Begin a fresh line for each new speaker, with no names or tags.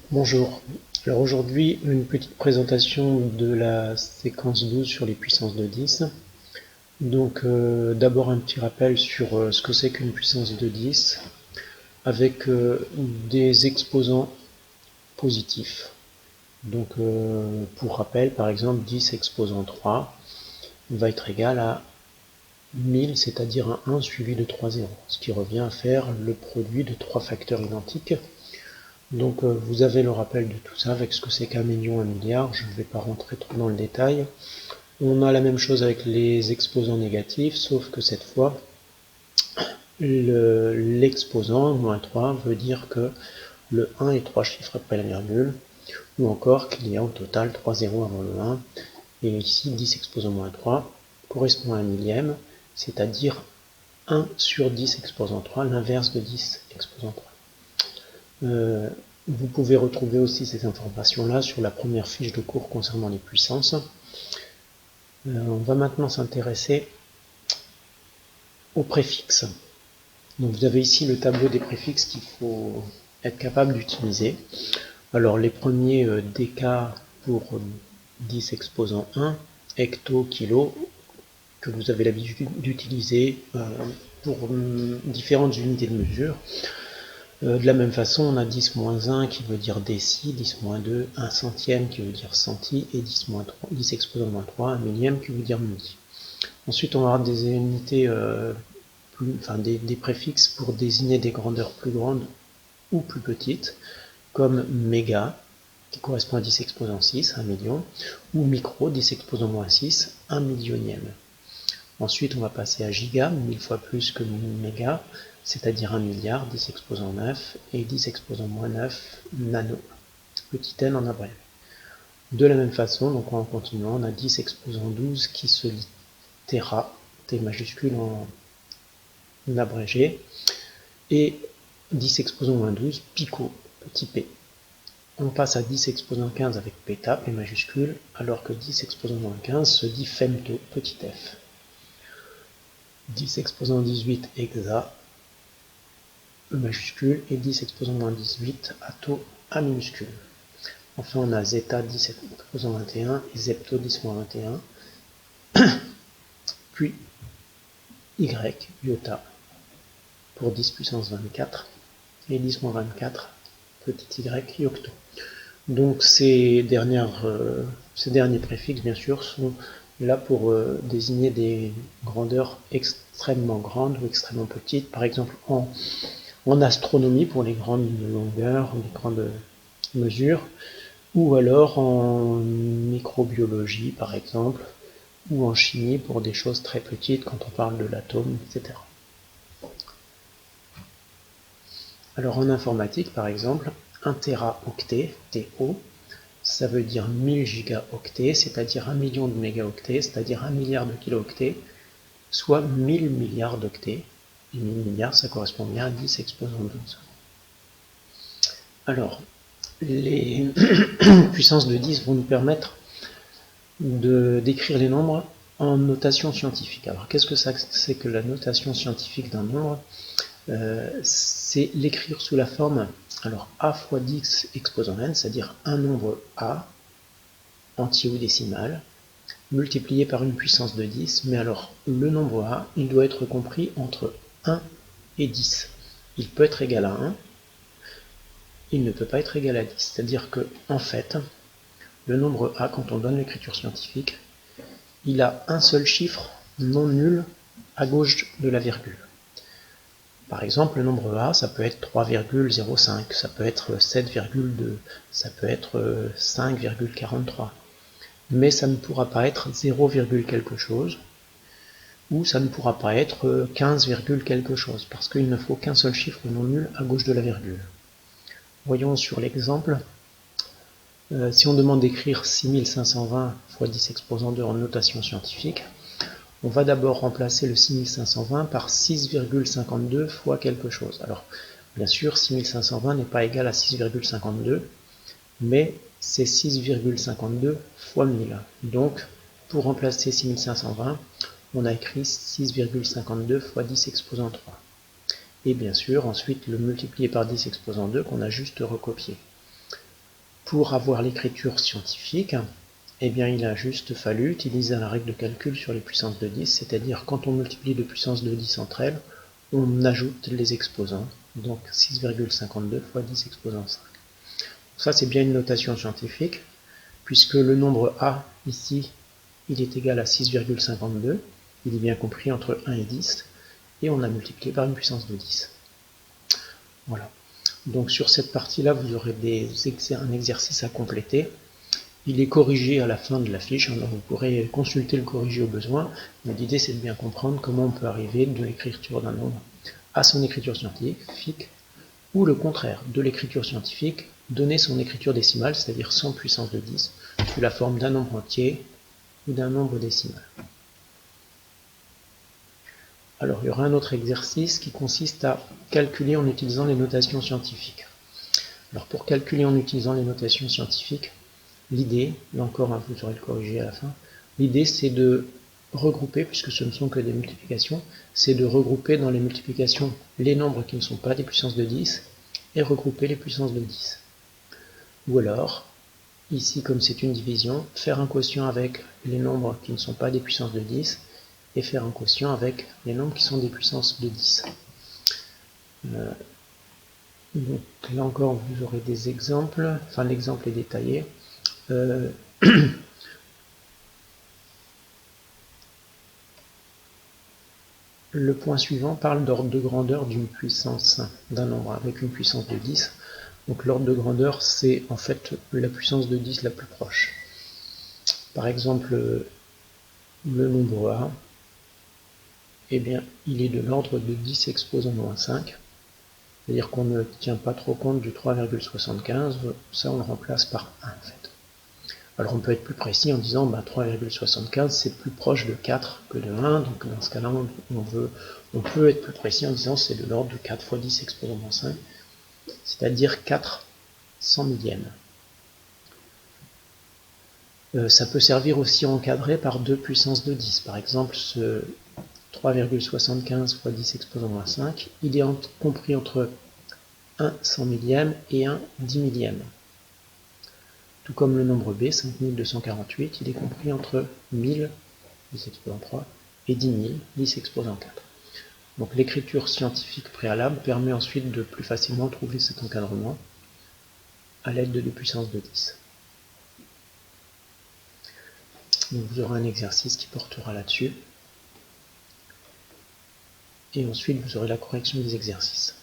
Bonjour, alors aujourd'hui une petite présentation de la séquence 12 sur les puissances de 10. Donc d'abord un petit rappel sur ce que c'est qu'une puissance de 10 avec des exposants positifs. Donc pour rappel, par exemple 10 exposant 3 va être égal à 1000, c'est-à-dire un 1 suivi de 3 zéros, ce qui revient à faire le produit de 3 facteurs identiques. Donc vous avez le rappel de tout ça avec ce que c'est qu'un million, un milliard, je ne vais pas rentrer trop dans le détail. On a la même chose avec les exposants négatifs, sauf que cette fois, l'exposant, moins 3, veut dire que le 1 est 3 chiffres après la virgule, ou encore qu'il y a au total 3 zéros avant le 1, et ici 10 exposant moins 3 correspond à un millième, c'est-à-dire 1 sur 10 exposant 3, l'inverse de 10 exposant 3. Vous pouvez retrouver aussi ces informations-là sur la première fiche de cours concernant les puissances. On va maintenant s'intéresser aux préfixes. Donc vous avez ici le tableau des préfixes qu'il faut être capable d'utiliser. Alors les premiers dk pour 10 exposant 1, hecto, kilo, que vous avez l'habitude d'utiliser pour différentes unités de mesure. De la même façon, on a 10-1 qui veut dire déci, 10-2, 1 centième qui veut dire centi, et 10 exposant moins 3, 1 millième qui veut dire milli. Ensuite, on va avoir des unités, des préfixes pour désigner des grandeurs plus grandes ou plus petites, comme méga, qui correspond à 10 exposant 6, 1 million, ou micro, 10 exposant moins 6, 1 millionième. Ensuite, on va passer à giga, 1000 fois plus que méga, c'est-à-dire 1 milliard, 10 exposant 9, et 10 exposant moins 9, nano, petit n en abrégé. De la même façon, donc en continuant, on a 10 exposant 12 qui se lit Tera, T majuscule en abrégé, et 10 exposant moins 12, pico, petit p. On passe à 10 exposant 15 avec péta, P majuscule, alors que 10 exposant moins 15 se dit femto, petit f. 10 exposant 18 hexa, E majuscule, et 10 exposant moins 18 atto, A minuscule. Enfin, on a zeta 10 exposant 21 et zepto 10 moins 21, puis y, iota, pour 10 puissance 24, et 10 moins 24, petit y, yocto. Donc ces derniers préfixes, bien sûr, sont là pour désigner des grandeurs extrêmement grandes ou extrêmement petites, par exemple en astronomie pour les grandes longueurs, les grandes mesures, ou alors en microbiologie par exemple, ou en chimie pour des choses très petites quand on parle de l'atome, etc. Alors en informatique par exemple, 1 téraoctet, TO, ça veut dire 1000 gigaoctets, c'est-à-dire 1 million de mégaoctets, c'est-à-dire 1 milliard de kilooctets, soit 1000 milliards d'octets. Et 1000 milliards, ça correspond bien à 10 exposant 12. Alors, les puissances de 10 vont nous permettre d'écrire les nombres en notation scientifique. Alors, qu'est-ce que c'est que la notation scientifique d'un nombre? C'est l'écrire sous la forme, alors a fois 10 exposant n, c'est-à-dire un nombre a, entier ou décimal, multiplié par une puissance de 10, mais alors le nombre a, il doit être compris entre 1 et 10. Il peut être égal à 1, il ne peut pas être égal à 10. C'est-à-dire que, en fait, le nombre a, quand on donne l'écriture scientifique, il a un seul chiffre non nul à gauche de la virgule. Par exemple, le nombre a, ça peut être 3,05, ça peut être 7,2, ça peut être 5,43. Mais ça ne pourra pas être 0, quelque chose, ou ça ne pourra pas être 15, quelque chose, parce qu'il ne faut qu'un seul chiffre non nul à gauche de la virgule. Voyons sur l'exemple. Si on demande d'écrire 6520 fois 10 exposant 2 en notation scientifique, on va d'abord remplacer le 6520 par 6,52 fois quelque chose. Alors, bien sûr, 6520 n'est pas égal à 6,52, mais c'est 6,52 fois 1000. Donc, pour remplacer 6520, on a écrit 6,52 fois 10 exposant 3. Et bien sûr, ensuite, le multiplier par 10 exposant 2 qu'on a juste recopié. Pour avoir l'écriture scientifique, eh bien, il a juste fallu utiliser la règle de calcul sur les puissances de 10, c'est-à-dire quand on multiplie deux puissances de 10 entre elles, on ajoute les exposants, donc 6,52 fois 10 exposant 5. Ça, c'est bien une notation scientifique, puisque le nombre a, ici, il est égal à 6,52, il est bien compris entre 1 et 10, et on a multiplié par une puissance de 10. Voilà. Donc sur cette partie-là, vous aurez un exercice à compléter. Il est corrigé à la fin de la fiche, alors vous pourrez consulter le corrigé au besoin, mais l'idée c'est de bien comprendre comment on peut arriver de l'écriture d'un nombre à son écriture scientifique, ou le contraire, de l'écriture scientifique, donner son écriture décimale, c'est-à-dire 100 puissance de 10, sous la forme d'un nombre entier ou d'un nombre décimal. Alors il y aura un autre exercice qui consiste à calculer en utilisant les notations scientifiques. Alors pour calculer en utilisant les notations scientifiques, l'idée, là encore vous aurez le corrigé à la fin, l'idée c'est de regrouper, puisque ce ne sont que des multiplications, c'est de regrouper dans les multiplications les nombres qui ne sont pas des puissances de 10 et regrouper les puissances de 10. Ou alors, ici comme c'est une division, faire un quotient avec les nombres qui ne sont pas des puissances de 10 et faire un quotient avec les nombres qui sont des puissances de 10. Donc là encore vous aurez des exemples, enfin l'exemple est détaillé. Le point suivant parle d'ordre de grandeur d'une puissance d'un nombre avec une puissance de 10. Donc l'ordre de grandeur, c'est en fait la puissance de 10 la plus proche. Par exemple, le nombre A, eh bien, il est de l'ordre de 10 exposant moins 5. C'est-à-dire qu'on ne tient pas trop compte du 3,75, ça on le remplace par 1 en fait. Alors on peut être plus précis en disant 3,75 c'est plus proche de 4 que de 1, donc dans ce cas-là on peut être plus précis en disant c'est de l'ordre de 4 fois 10 exposant moins 5, c'est-à-dire 4 100 millièmes. Ça peut servir aussi à encadrer par 2 puissances de 10, par exemple ce 3,75 fois 10 exposant moins 5, il est compris entre 1 100 millième et 1 10 millième. Tout comme le nombre B, 5248, il est compris entre 1000, 10 exposant 3, et 10 000, 10 exposant 4. Donc l'écriture scientifique préalable permet ensuite de plus facilement trouver cet encadrement à l'aide de 2 puissances de 10. Donc vous aurez un exercice qui portera là-dessus. Et ensuite vous aurez la correction des exercices.